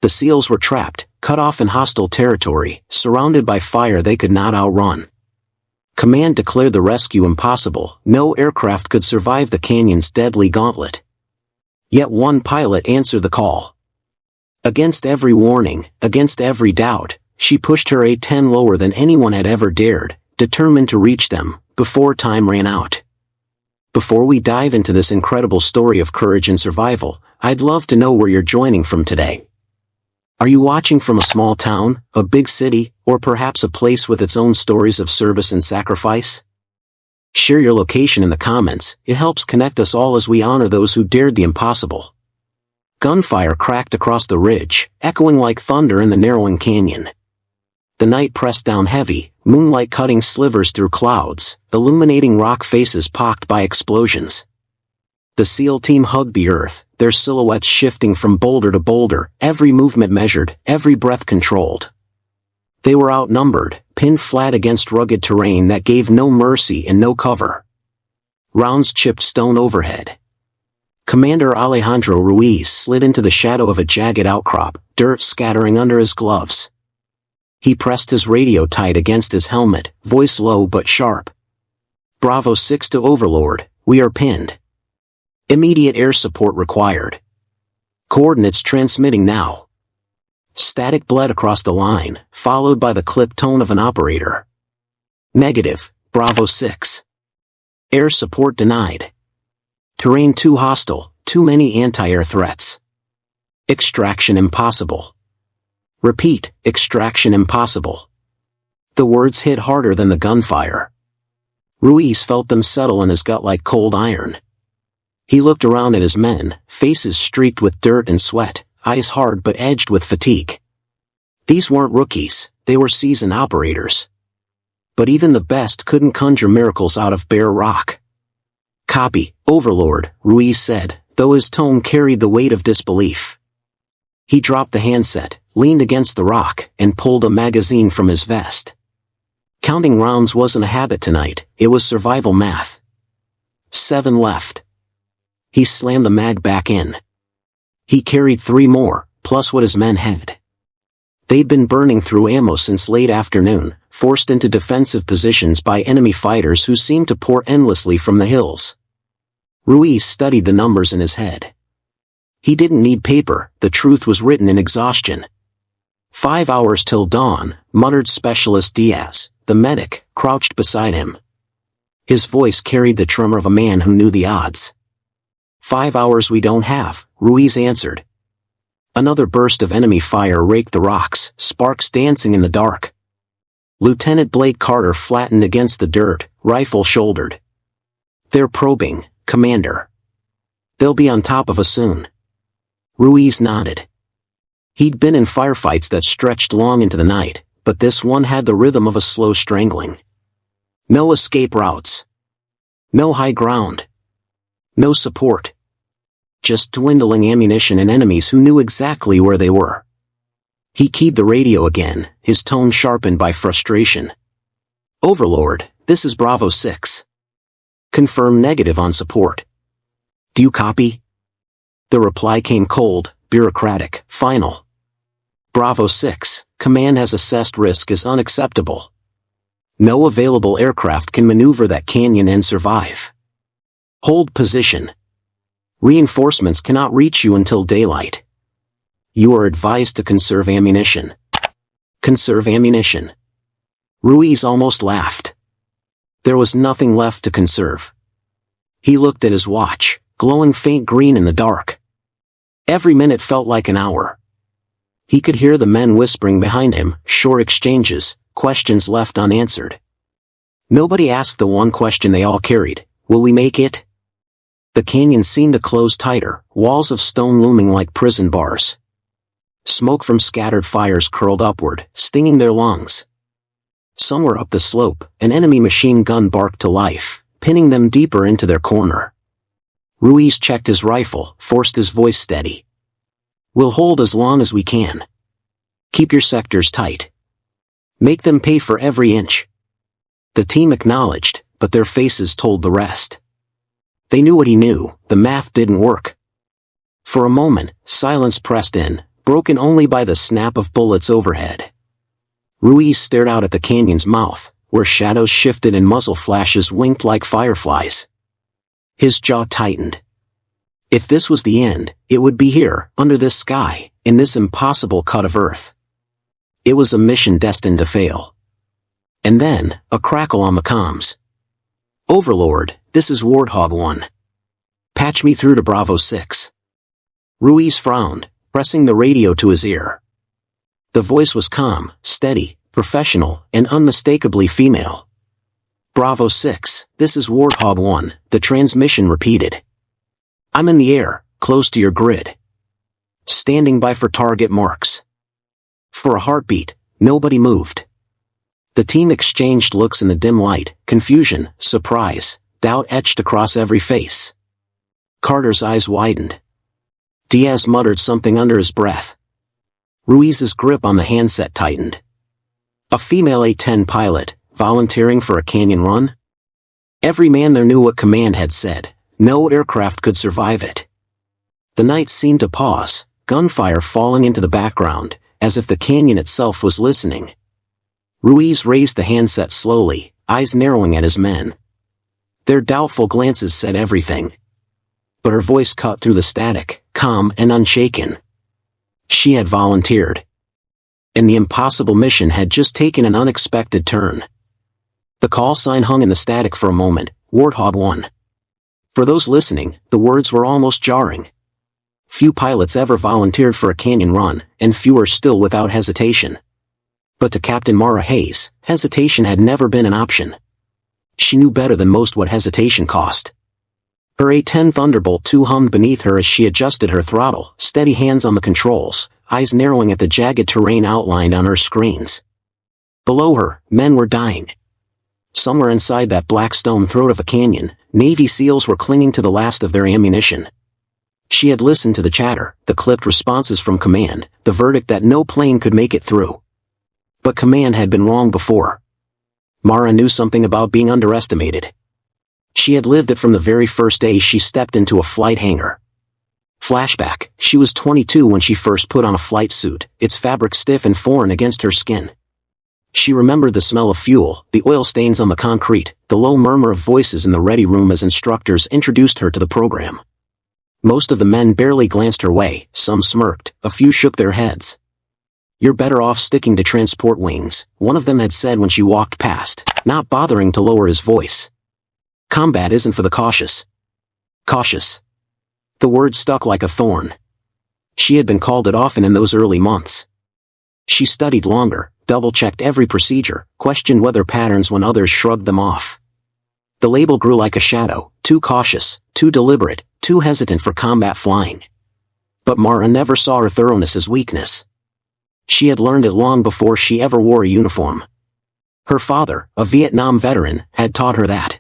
The SEALs were trapped, cut off in hostile territory, surrounded by fire they could not outrun. Command declared the rescue impossible. No aircraft could survive the canyon's deadly gauntlet. Yet one pilot answered the call. Against every warning, against every doubt, she pushed her A-10 lower than anyone had ever dared, determined to reach them, before time ran out. Before we dive into this incredible story of courage and survival, I'd love to know where you're joining from today. Are you watching from a small town, a big city, or perhaps a place with its own stories of service and sacrifice? Share your location in the comments. It helps connect us all as we honor those who dared the impossible. Gunfire cracked across the ridge, echoing like thunder in the narrowing canyon. The night pressed down heavy, moonlight cutting slivers through clouds, illuminating rock faces pocked by explosions. The SEAL team hugged the earth, their silhouettes shifting from boulder to boulder, every movement measured, every breath controlled. They were outnumbered, pinned flat against rugged terrain that gave no mercy and no cover. Rounds chipped stone overhead. Commander Alejandro Ruiz slid into the shadow of a jagged outcrop, dirt scattering under his gloves. He pressed his radio tight against his helmet, voice low but sharp. "Bravo 6 to Overlord, we are pinned. Immediate air support required. Coordinates transmitting now." Static bled across the line, followed by the clipped tone of an operator. "Negative, Bravo 6. Air support denied. Terrain too hostile, too many anti-air threats. Extraction impossible. Repeat, extraction impossible." The words hit harder than the gunfire. Ruiz felt them settle in his gut like cold iron. He looked around at his men, faces streaked with dirt and sweat, eyes hard but edged with fatigue. These weren't rookies, they were seasoned operators. But even the best couldn't conjure miracles out of bare rock. "Copy, Overlord," Ruiz said, though his tone carried the weight of disbelief. He dropped the handset, leaned against the rock, and pulled a magazine from his vest. Counting rounds wasn't a habit tonight, it was survival math. 7 left. He slammed the mag back in. He carried 3 more, plus what his men had. They'd been burning through ammo since late afternoon, forced into defensive positions by enemy fighters who seemed to pour endlessly from the hills. Ruiz studied the numbers in his head. He didn't need paper, the truth was written in exhaustion. 5 hours till dawn, muttered Specialist Diaz, the medic, crouched beside him. His voice carried the tremor of a man who knew the odds. 5 hours we don't have, Ruiz answered. Another burst of enemy fire raked the rocks, sparks dancing in the dark. Lieutenant Blake Carter flattened against the dirt, rifle shouldered. "They're probing, Commander. They'll be on top of us soon." Ruiz nodded. He'd been in firefights that stretched long into the night, but this one had the rhythm of a slow strangling. No escape routes. No high ground. No support. Just dwindling ammunition and enemies who knew exactly where they were. He keyed the radio again, his tone sharpened by frustration. "Overlord, this is Bravo 6. Confirm negative on support. Do you copy?" The reply came cold, bureaucratic, final. "Bravo 6, command has assessed risk as unacceptable. No available aircraft can maneuver that canyon and survive. Hold position. Reinforcements cannot reach you until daylight. You are advised to conserve ammunition." Conserve ammunition. Ruiz almost laughed. There was nothing left to conserve. He looked at his watch, glowing faint green in the dark. Every minute felt like an hour. He could hear the men whispering behind him, short exchanges, questions left unanswered. Nobody asked the one question they all carried: will we make it? The canyon seemed to close tighter, walls of stone looming like prison bars. Smoke from scattered fires curled upward, stinging their lungs. Somewhere up the slope, an enemy machine gun barked to life, pinning them deeper into their corner. Ruiz checked his rifle, forced his voice steady. "We'll hold as long as we can. Keep your sectors tight. Make them pay for every inch." The team acknowledged, but their faces told the rest. They knew what he knew, the math didn't work. For a moment, silence pressed in, broken only by the snap of bullets overhead. Ruiz stared out at the canyon's mouth, where shadows shifted and muzzle flashes winked like fireflies. His jaw tightened. If this was the end, it would be here, under this sky, in this impossible cut of earth. It was a mission destined to fail. And then, a crackle on the comms. "Overlord, this is Warthog 1. Patch me through to Bravo 6. Ruiz frowned, pressing the radio to his ear. The voice was calm, steady, professional, and unmistakably female. "Bravo 6, this is Warthog 1, the transmission repeated. I'm in the air, close to your grid. Standing by for target marks." For a heartbeat, nobody moved. The team exchanged looks in the dim light, confusion, surprise, doubt etched across every face. Carter's eyes widened. Diaz muttered something under his breath. Ruiz's grip on the handset tightened. A female A-10 pilot, volunteering for a canyon run? Every man there knew what command had said. No aircraft could survive it. The night seemed to pause, gunfire falling into the background, as if the canyon itself was listening. Ruiz raised the handset slowly, eyes narrowing at his men. Their doubtful glances said everything. But her voice cut through the static, calm and unshaken. She had volunteered. And the impossible mission had just taken an unexpected turn. The call sign hung in the static for a moment, Warthog 1. For those listening, the words were almost jarring. Few pilots ever volunteered for a canyon run, and fewer still without hesitation. But to Captain Mara Hayes, hesitation had never been an option. She knew better than most what hesitation cost. Her A-10 Thunderbolt 2 hummed beneath her as she adjusted her throttle, steady hands on the controls, eyes narrowing at the jagged terrain outlined on her screens. Below her, men were dying. Somewhere inside that black stone throat of a canyon, Navy SEALs were clinging to the last of their ammunition. She had listened to the chatter, the clipped responses from command, the verdict that no plane could make it through. But command had been wrong before. Mara knew something about being underestimated. She had lived it from the very first day she stepped into a flight hangar. Flashback, she was 22 when she first put on a flight suit, its fabric stiff and foreign against her skin. She remembered the smell of fuel, the oil stains on the concrete, the low murmur of voices in the ready room as instructors introduced her to the program. Most of the men barely glanced her way, some smirked, a few shook their heads. "You're better off sticking to transport wings," one of them had said when she walked past, not bothering to lower his voice. "Combat isn't for the cautious." Cautious. The word stuck like a thorn. She had been called it often in those early months. She studied longer, double-checked every procedure, questioned weather patterns when others shrugged them off. The label grew like a shadow, too cautious, too deliberate, too hesitant for combat flying. But Mara never saw her thoroughness as weakness. She had learned it long before she ever wore a uniform. Her father, a Vietnam veteran, had taught her that.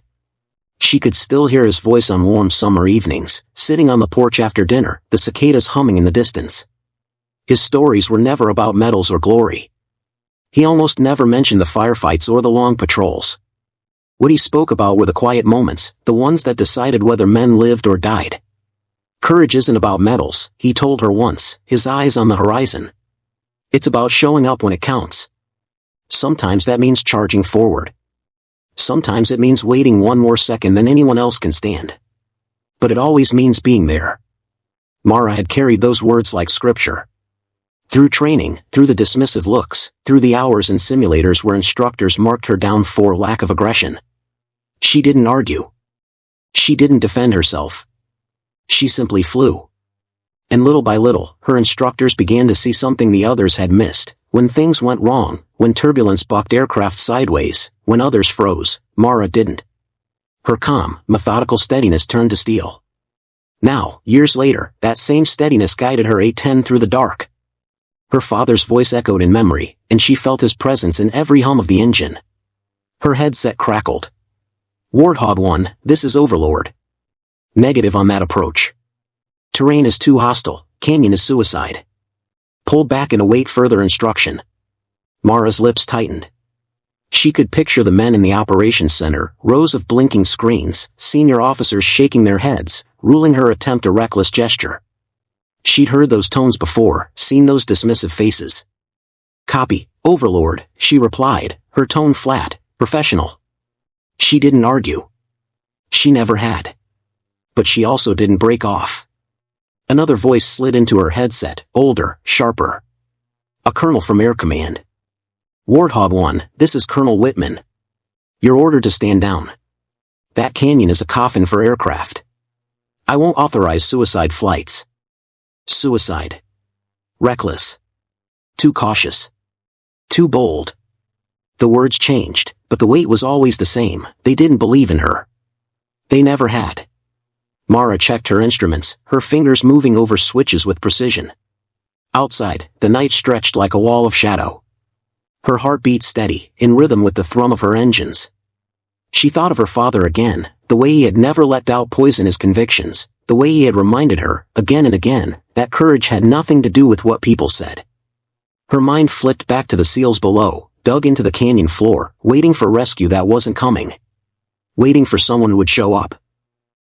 She could still hear his voice on warm summer evenings, sitting on the porch after dinner, the cicadas humming in the distance. His stories were never about medals or glory. He almost never mentioned the firefights or the long patrols. What he spoke about were the quiet moments, the ones that decided whether men lived or died. Courage isn't about medals, he told her once, his eyes on the horizon. It's about showing up when it counts. Sometimes that means charging forward. Sometimes it means waiting one more second than anyone else can stand. But it always means being there. Mara had carried those words like scripture. Through training, through the dismissive looks, through the hours in simulators where instructors marked her down for lack of aggression. She didn't argue. She didn't defend herself. She simply flew. And little by little, her instructors began to see something the others had missed. When things went wrong, when turbulence bucked aircraft sideways, when others froze, Mara didn't. Her calm, methodical steadiness turned to steel. Now, years later, that same steadiness guided her A-10 through the dark. Her father's voice echoed in memory, and she felt his presence in every hum of the engine. Her headset crackled. "Warthog 1, this is Overlord." Negative on that approach. "Terrain is too hostile, canyon is suicide. Pull back and await further instruction." Mara's lips tightened. She could picture the men in the operations center, rows of blinking screens, senior officers shaking their heads, ruling her attempt a reckless gesture. She'd heard those tones before, seen those dismissive faces. "Copy, Overlord," she replied, her tone flat, professional. She didn't argue. She never had. But she also didn't break off. Another voice slid into her headset, older, sharper. A colonel from Air Command. "Warthog 1, this is Colonel Whitman. You're ordered to stand down. That canyon is a coffin for aircraft. I won't authorize suicide flights." Suicide. Reckless. Too cautious. Too bold. The words changed, but the weight was always the same. They didn't believe in her. They never had. Mara checked her instruments, her fingers moving over switches with precision. Outside, the night stretched like a wall of shadow. Her heart beat steady, in rhythm with the thrum of her engines. She thought of her father again, the way he had never let doubt poison his convictions, the way he had reminded her, again and again, that courage had nothing to do with what people said. Her mind flicked back to the seals below, dug into the canyon floor, waiting for rescue that wasn't coming. Waiting for someone who would show up.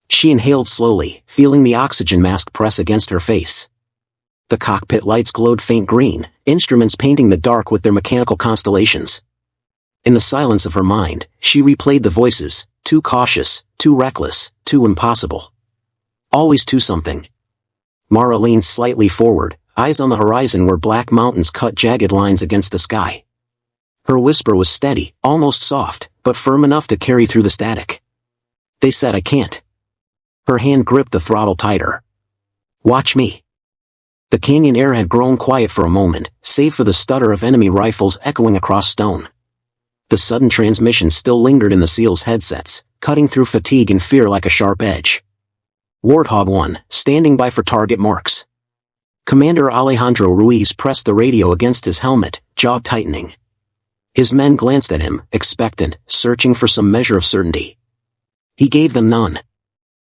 She inhaled slowly, feeling the oxygen mask press against her face. The cockpit lights glowed faint green, instruments painting the dark with their mechanical constellations. In the silence of her mind, she replayed the voices, too cautious, too reckless, too impossible. Always too something. Mara leaned slightly forward, eyes on the horizon where black mountains cut jagged lines against the sky. Her whisper was steady, almost soft, but firm enough to carry through the static. "They said I can't." Her hand gripped the throttle tighter. "Watch me." The canyon air had grown quiet for a moment, save for the stutter of enemy rifles echoing across stone. The sudden transmission still lingered in the SEALs' headsets, cutting through fatigue and fear like a sharp edge. "Warthog 1, standing by for target marks." Commander Alejandro Ruiz pressed the radio against his helmet, jaw tightening. His men glanced at him, expectant, searching for some measure of certainty. He gave them none.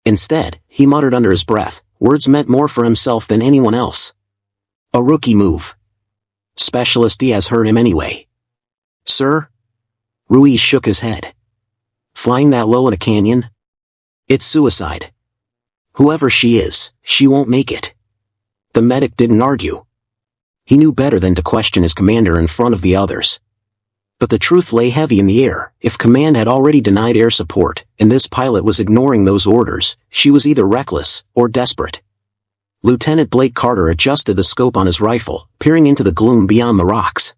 Instead, he muttered under his breath, words meant more for himself than anyone else. "A rookie move. Specialist Diaz heard him anyway." "Sir?" Ruiz shook his head. "Flying that low in a canyon? It's suicide. Whoever she is, she won't make it." The medic didn't argue. He knew better than to question his commander in front of the others. But the truth lay heavy in the air. If command had already denied air support, and this pilot was ignoring those orders, she was either reckless or desperate. Lieutenant Blake Carter adjusted the scope on his rifle, peering into the gloom beyond the rocks.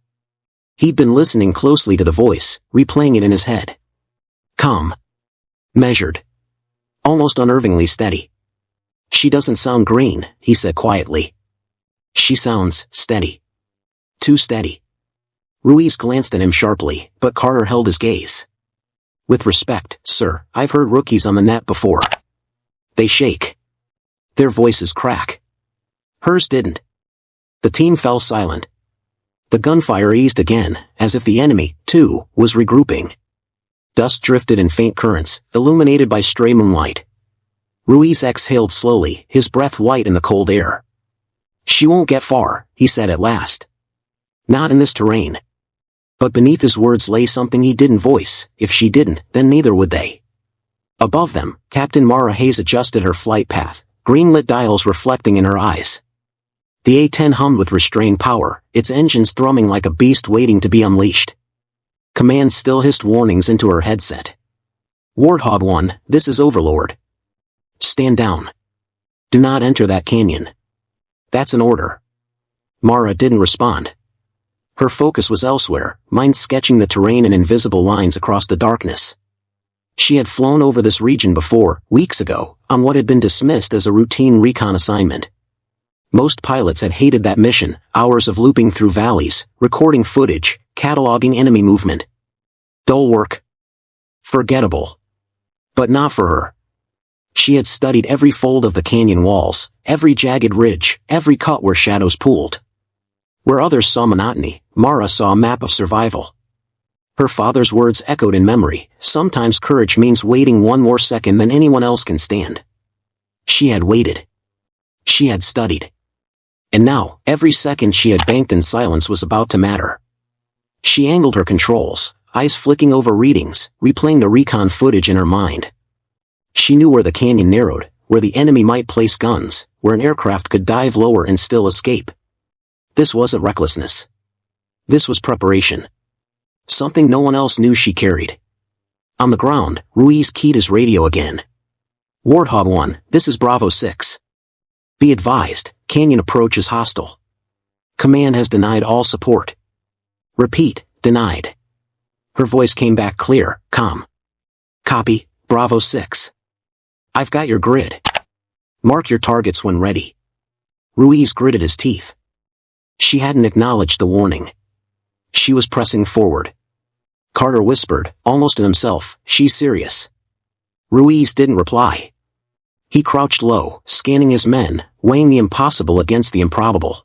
He'd been listening closely to the voice, replaying it in his head. Calm. Measured. Almost unnervingly steady. "She doesn't sound green," he said quietly. "She sounds steady. Too steady." Ruiz glanced at him sharply, but Carter held his gaze. "With respect, sir, I've heard rookies on the net before. They shake. Their voices crack. Hers didn't." The team fell silent. The gunfire eased again, as if the enemy, too, was regrouping. Dust drifted in faint currents, illuminated by stray moonlight. Ruiz exhaled slowly, his breath white in the cold air. "She won't get far," he said at last. "Not in this terrain." But beneath his words lay something he didn't voice. If she didn't, then neither would they. Above them, Captain Mara Hayes adjusted her flight path, green-lit dials reflecting in her eyes. The A-10 hummed with restrained power, its engines thrumming like a beast waiting to be unleashed. Command still hissed warnings into her headset. "Warthog 1, this is Overlord. Stand down. Do not enter that canyon. That's an order." Mara didn't respond. Her focus was elsewhere, mind sketching the terrain in invisible lines across the darkness. She had flown over this region before, weeks ago, on what had been dismissed as a routine recon assignment. Most pilots had hated that mission, hours of looping through valleys, recording footage, cataloging enemy movement. Dull work. Forgettable. But not for her. She had studied every fold of the canyon walls, every jagged ridge, every cut where shadows pooled. Where others saw monotony, Mara saw a map of survival. Her father's words echoed in memory, sometimes courage means waiting one more second than anyone else can stand. She had waited. She had studied. And now, every second she had banked in silence was about to matter. She angled her controls, eyes flicking over readings, replaying the recon footage in her mind. She knew where the canyon narrowed, where the enemy might place guns, where an aircraft could dive lower and still escape. This wasn't recklessness. This was preparation. Something no one else knew she carried. On the ground, Ruiz keyed his radio again. Warthog 1, this is Bravo 6. Be advised, canyon approach is hostile. Command has denied all support. Repeat, denied. Her voice came back clear, calm. Copy, Bravo 6. I've got your grid. Mark your targets when ready. Ruiz gritted his teeth. She hadn't acknowledged the warning. She was pressing forward. Carter whispered, almost to himself, she's serious. Ruiz didn't reply. He crouched low, scanning his men, weighing the impossible against the improbable.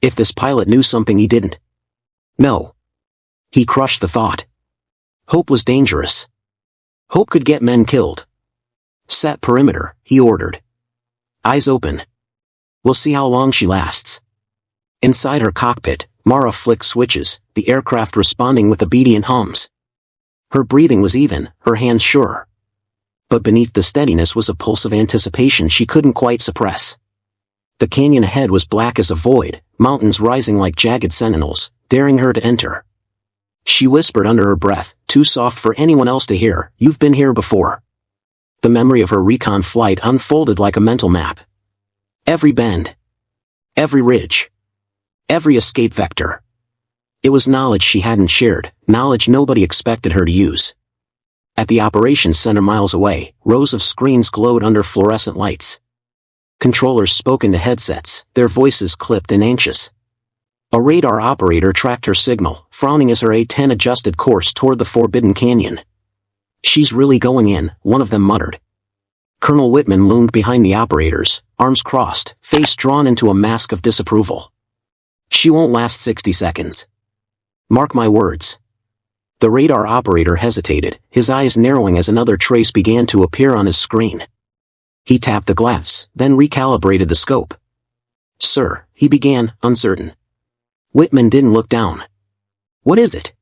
If this pilot knew something he didn't. No. He crushed the thought. Hope was dangerous. Hope could get men killed. Set perimeter, he ordered. Eyes open. We'll see how long she lasts. Inside her cockpit, Mara flicked switches, the aircraft responding with obedient hums. Her breathing was even, her hands sure. But beneath the steadiness was a pulse of anticipation she couldn't quite suppress. The canyon ahead was black as a void, mountains rising like jagged sentinels, daring her to enter. She whispered under her breath, too soft for anyone else to hear, you've been here before. The memory of her recon flight unfolded like a mental map. Every bend. Every ridge. Every escape vector. It was knowledge she hadn't shared, knowledge nobody expected her to use. At the operations center miles away, rows of screens glowed under fluorescent lights. Controllers spoke into headsets, their voices clipped and anxious. A radar operator tracked her signal, frowning as her A-10 adjusted course toward the forbidden canyon. She's really going in, one of them muttered. Colonel Whitman loomed behind the operators, arms crossed, face drawn into a mask of disapproval. She won't last 60 seconds. Mark my words. The radar operator hesitated, his eyes narrowing as another trace began to appear on his screen. He tapped the glass, then recalibrated the scope. Sir, he began, uncertain. Whitman didn't look down. What is it?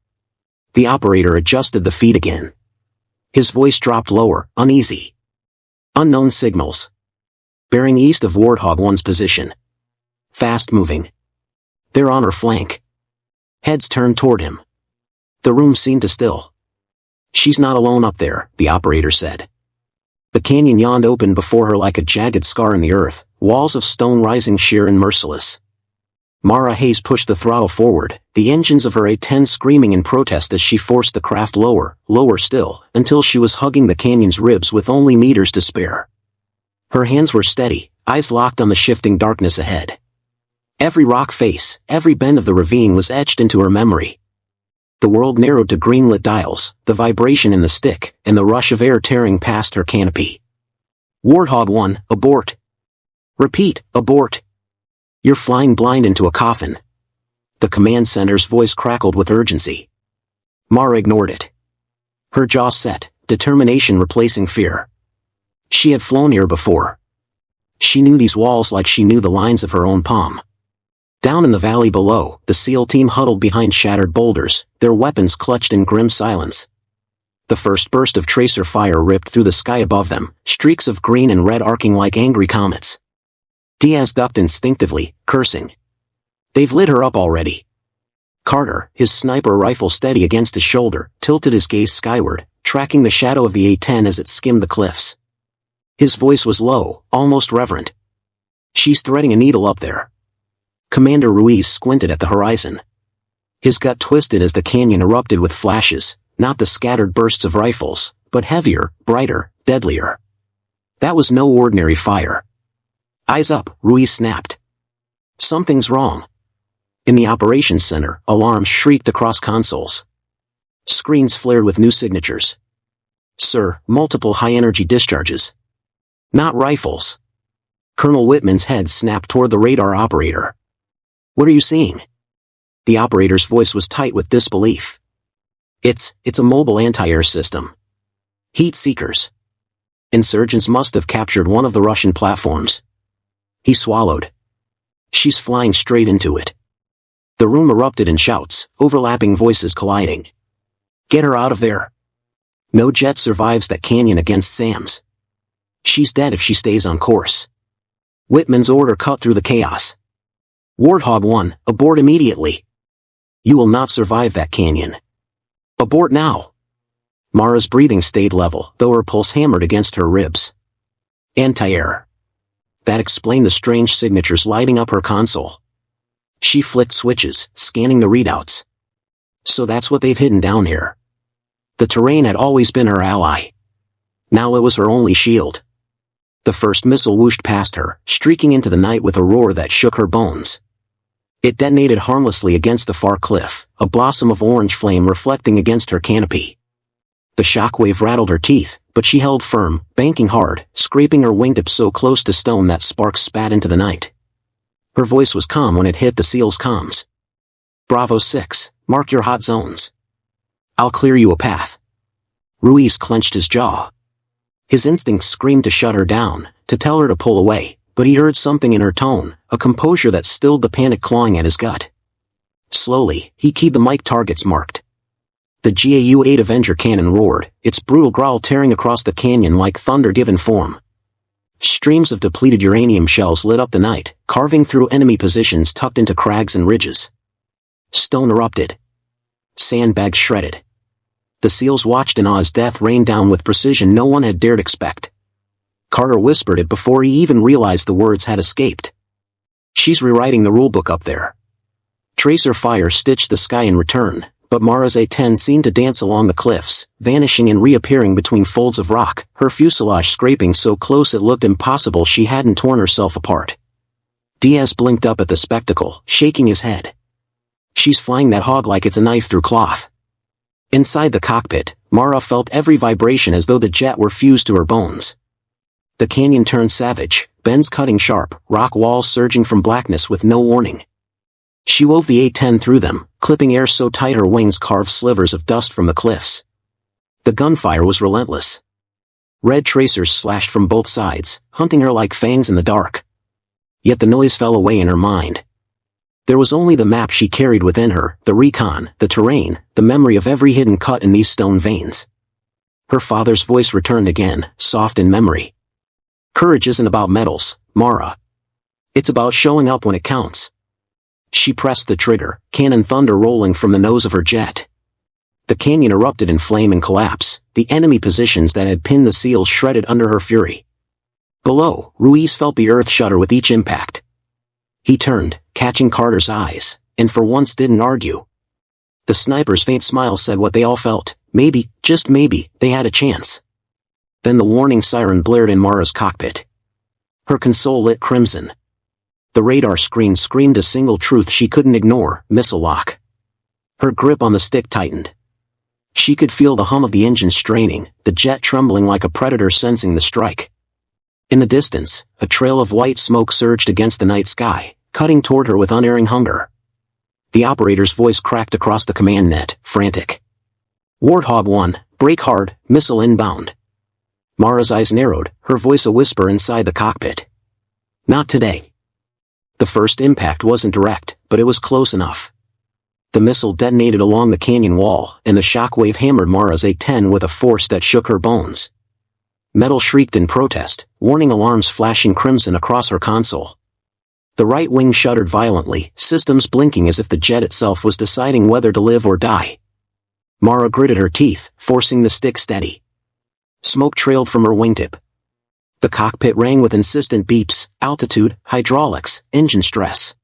The operator adjusted the feed again. His voice dropped lower, uneasy. Unknown signals. Bearing east of Warthog 1's position. Fast moving. They're on her flank. Heads turned toward him. The room seemed to still. She's not alone up there, the operator said. The canyon yawned open before her like a jagged scar in the earth, walls of stone rising sheer and merciless. Mara Hayes pushed the throttle forward, the engines of her A-10 screaming in protest as she forced the craft lower, lower still, until she was hugging the canyon's ribs with only meters to spare. Her hands were steady, eyes locked on the shifting darkness ahead. Every rock face, every bend of the ravine was etched into her memory. The world narrowed to green-lit dials, the vibration in the stick, and the rush of air tearing past her canopy. Warthog 1, abort. Repeat, abort. You're flying blind into a coffin. The command center's voice crackled with urgency. Mara ignored it. Her jaw set, determination replacing fear. She had flown here before. She knew these walls like she knew the lines of her own palm. Down in the valley below, the SEAL team huddled behind shattered boulders, their weapons clutched in grim silence. The first burst of tracer fire ripped through the sky above them, streaks of green and red arcing like angry comets. Diaz ducked instinctively, cursing. They've lit her up already. Carter, his sniper rifle steady against his shoulder, tilted his gaze skyward, tracking the shadow of the A-10 as it skimmed the cliffs. His voice was low, almost reverent. She's threading a needle up there. Commander Ruiz squinted at the horizon. His gut twisted as the canyon erupted with flashes, not the scattered bursts of rifles, but heavier, brighter, deadlier. That was no ordinary fire. Eyes up, Ruiz snapped. Something's wrong. In the operations center, alarms shrieked across consoles. Screens flared with new signatures. Sir, multiple high-energy discharges. Not rifles. Colonel Whitman's head snapped toward the radar operator. What are you seeing? The operator's voice was tight with disbelief. It's a mobile anti-air system. Heat seekers. Insurgents must have captured one of the Russian platforms. He swallowed. She's flying straight into it. The room erupted in shouts, overlapping voices colliding. Get her out of there. No jet survives that canyon against SAMs. She's dead if she stays on course. Whitman's order cut through the chaos. Warthog 1, abort immediately. You will not survive that canyon. Abort now. Mara's breathing stayed level, though her pulse hammered against her ribs. Anti-air. That explained the strange signatures lighting up her console. She flicked switches, scanning the readouts. So that's what they've hidden down here. The terrain had always been her ally. Now it was her only shield. The first missile whooshed past her, streaking into the night with a roar that shook her bones. It detonated harmlessly against the far cliff, a blossom of orange flame reflecting against her canopy. The shockwave rattled her teeth, but she held firm, banking hard, scraping her wingtips so close to stone that sparks spat into the night. Her voice was calm when it hit the SEAL's comms. Bravo 6, mark your hot zones. I'll clear you a path. Ruiz clenched his jaw. His instincts screamed to shut her down, to tell her to pull away, but he heard something in her tone, a composure that stilled the panic clawing at his gut. Slowly, he keyed the mic targets marked. The GAU-8 Avenger cannon roared, its brutal growl tearing across the canyon like thunder given form. Streams of depleted uranium shells lit up the night, carving through enemy positions tucked into crags and ridges. Stone erupted. Sandbags shredded. The SEALs watched in awe as death rained down with precision no one had dared expect. Carter whispered it before he even realized the words had escaped. She's rewriting the rulebook up there. Tracer fire stitched the sky in return, but Mara's A-10 seemed to dance along the cliffs, vanishing and reappearing between folds of rock, her fuselage scraping so close it looked impossible she hadn't torn herself apart. Diaz blinked up at the spectacle, shaking his head. She's flying that hog like it's a knife through cloth. Inside the cockpit, Mara felt every vibration as though the jet were fused to her bones. The canyon turned savage, bends cutting sharp, rock walls surging from blackness with no warning. She wove the A-10 through them, clipping air so tight her wings carved slivers of dust from the cliffs. The gunfire was relentless. Red tracers slashed from both sides, hunting her like fangs in the dark. Yet the noise fell away in her mind. There was only the map she carried within her, the recon, the terrain, the memory of every hidden cut in these stone veins. Her father's voice returned again, soft in memory. Courage isn't about medals, Mara. It's about showing up when it counts. She pressed the trigger, cannon thunder rolling from the nose of her jet. The canyon erupted in flame and collapse, the enemy positions that had pinned the SEALs shredded under her fury. Below, Ruiz felt the earth shudder with each impact. He turned, catching Carter's eyes, and for once didn't argue. The sniper's faint smile said what they all felt, maybe, just maybe, they had a chance. Then the warning siren blared in Mara's cockpit. Her console lit crimson. The radar screen screamed a single truth she couldn't ignore, missile lock. Her grip on the stick tightened. She could feel the hum of the engine straining, the jet trembling like a predator sensing the strike. In the distance, a trail of white smoke surged against the night sky, cutting toward her with unerring hunger. The operator's voice cracked across the command net, frantic. Warthog 1, brake hard, missile inbound. Mara's eyes narrowed, her voice a whisper inside the cockpit. Not today. The first impact wasn't direct, but it was close enough. The missile detonated along the canyon wall, and the shockwave hammered Mara's A-10 with a force that shook her bones. Metal shrieked in protest, warning alarms flashing crimson across her console. The right wing shuddered violently, systems blinking as if the jet itself was deciding whether to live or die. Mara gritted her teeth, forcing the stick steady. Smoke trailed from her wingtip. The cockpit rang with insistent beeps, altitude, hydraulics, engine stress.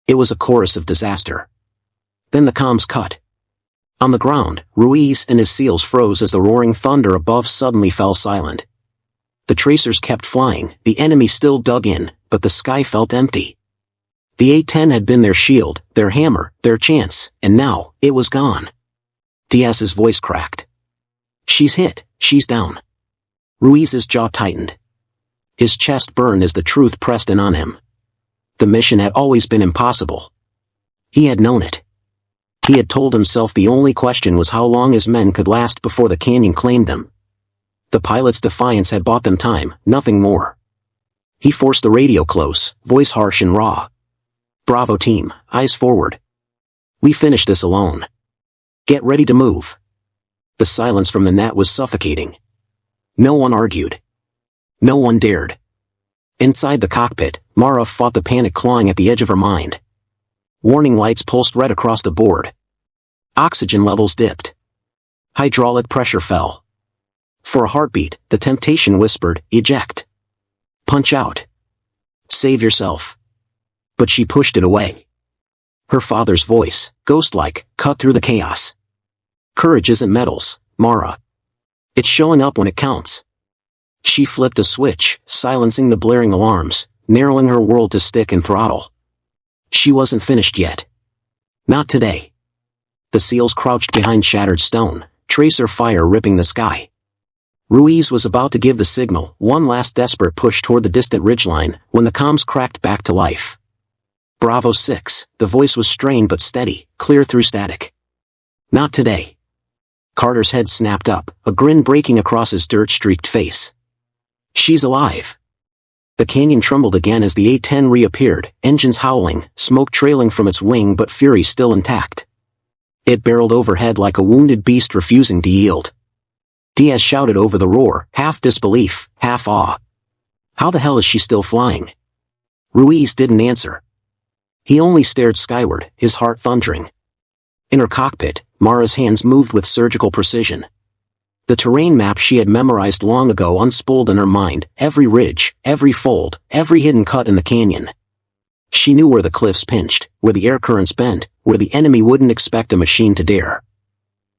It was a chorus of disaster. Then the comms cut. On the ground, Ruiz and his SEALs froze as the roaring thunder above suddenly fell silent. The tracers kept flying, the enemy still dug in, but the sky felt empty. The A-10 had been their shield, their hammer, their chance, and now, it was gone. Diaz's voice cracked. She's hit, she's down. Ruiz's jaw tightened. His chest burned as the truth pressed in on him. The mission had always been impossible. He had known it. He had told himself the only question was how long his men could last before the canyon claimed them. The pilot's defiance had bought them time, nothing more. He forced the radio close, voice harsh and raw. Bravo team, eyes forward. We finish this alone. Get ready to move. The silence from the net was suffocating. No one argued. No one dared. Inside the cockpit, Mara fought the panic clawing at the edge of her mind. Warning lights pulsed red across the board. Oxygen levels dipped. Hydraulic pressure fell. For a heartbeat, the temptation whispered, eject. Punch out. Save yourself. But she pushed it away. Her father's voice, ghost-like, cut through the chaos. Courage isn't medals, Mara. It's showing up when it counts. She flipped a switch, silencing the blaring alarms, narrowing her world to stick and throttle. She wasn't finished yet. Not today. The SEALs crouched behind shattered stone, tracer fire ripping the sky. Ruiz was about to give the signal, one last desperate push toward the distant ridgeline, when the comms cracked back to life. Bravo 6, the voice was strained but steady, clear through static. Not today. Carter's head snapped up, a grin breaking across his dirt-streaked face. She's alive. The canyon trembled again as the A-10 reappeared, engines howling, smoke trailing from its wing but fury still intact. It barreled overhead like a wounded beast refusing to yield. Diaz shouted over the roar, half disbelief, half awe. How the hell is she still flying? Ruiz didn't answer. He only stared skyward, his heart thundering. In her cockpit, Mara's hands moved with surgical precision. The terrain map she had memorized long ago unspooled in her mind, every ridge, every fold, every hidden cut in the canyon. She knew where the cliffs pinched, where the air currents bent, where the enemy wouldn't expect a machine to dare.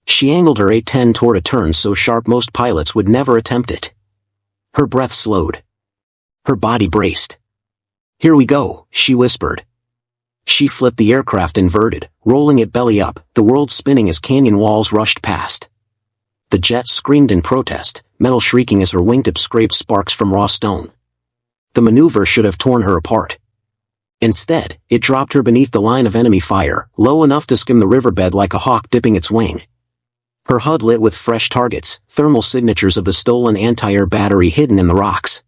She angled her A-10 toward a turn so sharp most pilots would never attempt it. Her breath slowed. Her body braced. Here we go, she whispered. She flipped the aircraft inverted, rolling it belly up, the world spinning as canyon walls rushed past. The jet screamed in protest, metal shrieking as her wingtip scraped sparks from raw stone. The maneuver should have torn her apart. Instead, it dropped her beneath the line of enemy fire, low enough to skim the riverbed like a hawk dipping its wing. Her HUD lit with fresh targets, thermal signatures of the stolen anti-air battery hidden in the rocks.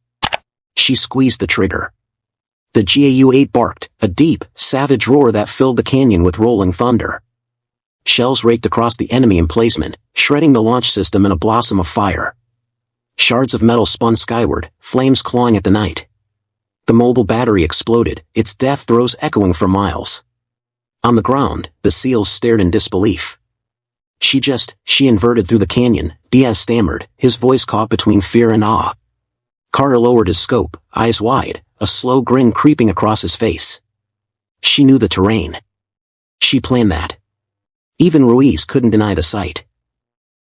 She squeezed the trigger. The GAU-8 barked, a deep, savage roar that filled the canyon with rolling thunder. Shells raked across the enemy emplacement, shredding the launch system in a blossom of fire. Shards of metal spun skyward, flames clawing at the night. The mobile battery exploded, its death throes echoing for miles. On the ground, the SEALs stared in disbelief. She inverted through the canyon, Diaz stammered, his voice caught between fear and awe. Carter lowered his scope, eyes wide, a slow grin creeping across his face. She knew the terrain. She planned that. Even Ruiz couldn't deny the sight.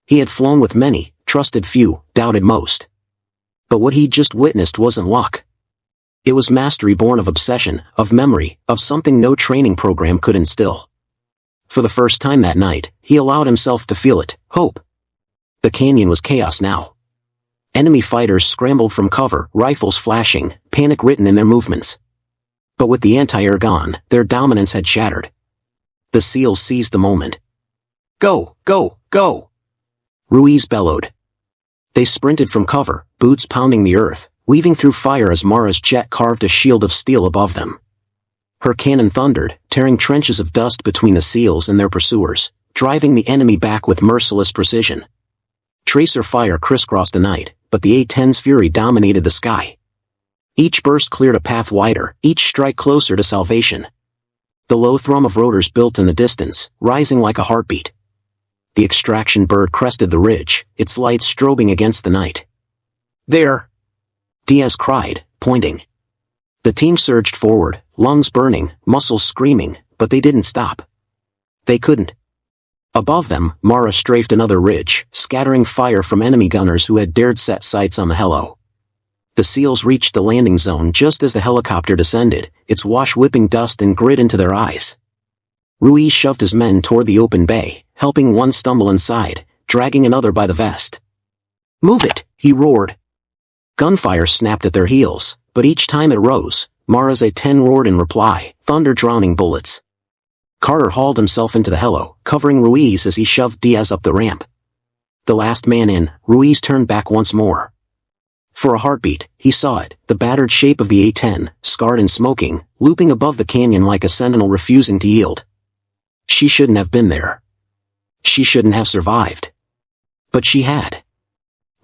He had flown with many, trusted few, doubted most. But what he'd just witnessed wasn't luck. It was mastery born of obsession, of memory, of something no training program could instill. For the first time that night, he allowed himself to feel it, hope. The canyon was chaos now. Enemy fighters scrambled from cover, rifles flashing, panic written in their movements. But with the anti-air gone, their dominance had shattered. The SEALs seized the moment. Go, go, go! Ruiz bellowed. They sprinted from cover, boots pounding the earth, weaving through fire as Mara's jet carved a shield of steel above them. Her cannon thundered, tearing trenches of dust between the SEALs and their pursuers, driving the enemy back with merciless precision. Tracer fire crisscrossed the night, but the A-10's fury dominated the sky. Each burst cleared a path wider, each strike closer to salvation. The low thrum of rotors built in the distance, rising like a heartbeat. The extraction bird crested the ridge, its lights strobing against the night. There! Diaz cried, pointing. The team surged forward, lungs burning, muscles screaming, but they didn't stop. They couldn't. Above them, Mara strafed another ridge, scattering fire from enemy gunners who had dared set sights on the helo. The SEALs reached the landing zone just as the helicopter descended, its wash whipping dust and grit into their eyes. Ruiz shoved his men toward the open bay, helping one stumble inside, dragging another by the vest. Move it, he roared. Gunfire snapped at their heels, but each time it rose, Mara's A-10 roared in reply, thunder drowning bullets. Carter hauled himself into the helo, covering Ruiz as he shoved Diaz up the ramp. The last man in, Ruiz turned back once more. For a heartbeat, he saw it, the battered shape of the A-10, scarred and smoking, looping above the canyon like a sentinel refusing to yield. She shouldn't have been there. She shouldn't have survived. But she had.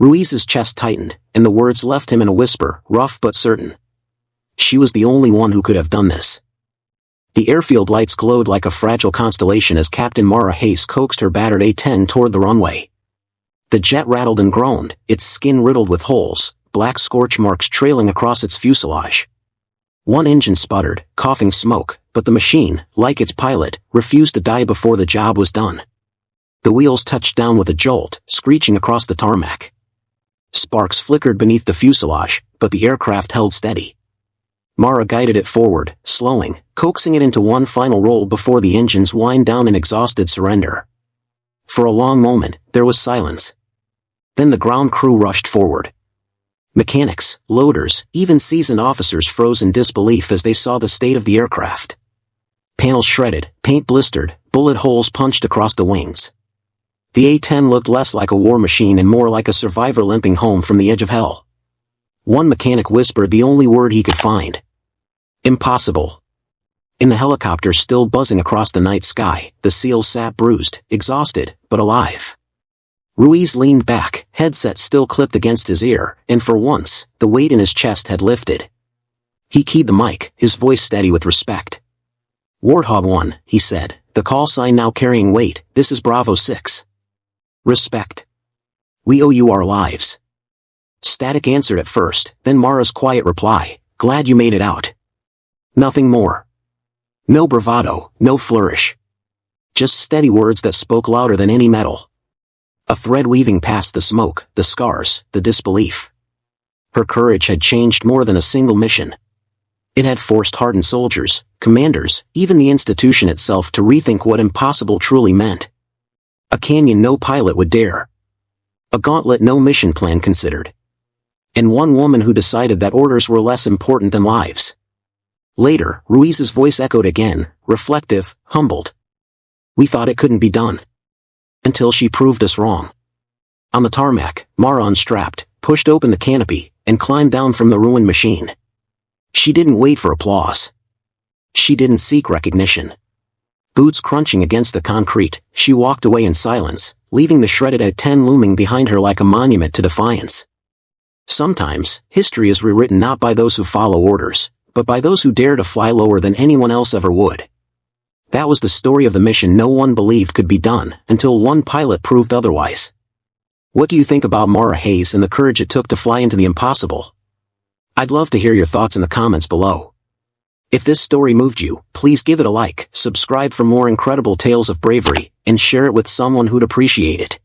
Ruiz's chest tightened, and the words left him in a whisper, rough but certain. She was the only one who could have done this. The airfield lights glowed like a fragile constellation as Captain Mara Hayes coaxed her battered A-10 toward the runway. The jet rattled and groaned, its skin riddled with holes, black scorch marks trailing across its fuselage. One engine sputtered, coughing smoke, but the machine, like its pilot, refused to die before the job was done. The wheels touched down with a jolt, screeching across the tarmac. Sparks flickered beneath the fuselage, but the aircraft held steady. Mara guided it forward, slowing, coaxing it into one final roll before the engines whined down in exhausted surrender. For a long moment, there was silence. Then the ground crew rushed forward. Mechanics, loaders, even seasoned officers froze in disbelief as they saw the state of the aircraft. Panels shredded, paint blistered, bullet holes punched across the wings. The A-10 looked less like a war machine and more like a survivor limping home from the edge of hell. One mechanic whispered the only word he could find. Impossible. In the helicopter still buzzing across the night sky, the SEAL sat bruised, exhausted, but alive. Ruiz leaned back, headset still clipped against his ear, and for once, the weight in his chest had lifted. He keyed the mic, his voice steady with respect. Warthog 1, he said, the call sign now carrying weight, this is Bravo 6. Respect. We owe you our lives. Static answered at first, then Mara's quiet reply, glad you made it out. Nothing more. No bravado, no flourish. Just steady words that spoke louder than any metal. A thread weaving past the smoke, the scars, the disbelief. Her courage had changed more than a single mission. It had forced hardened soldiers, commanders, even the institution itself to rethink what impossible truly meant. A canyon no pilot would dare. A gauntlet no mission plan considered. And one woman who decided that orders were less important than lives. Later, Ruiz's voice echoed again, reflective, humbled. We thought it couldn't be done. Until she proved us wrong. On the tarmac, Mara unstrapped, pushed open the canopy, and climbed down from the ruined machine. She didn't wait for applause. She didn't seek recognition. Boots crunching against the concrete, she walked away in silence, leaving the shredded A-10 looming behind her like a monument to defiance. Sometimes, history is rewritten not by those who follow orders, but by those who dare to fly lower than anyone else ever would. That was the story of the mission no one believed could be done, until one pilot proved otherwise. What do you think about Mara Hayes and the courage it took to fly into the impossible? I'd love to hear your thoughts in the comments below. If this story moved you, please give it a like, subscribe for more incredible tales of bravery, and share it with someone who'd appreciate it.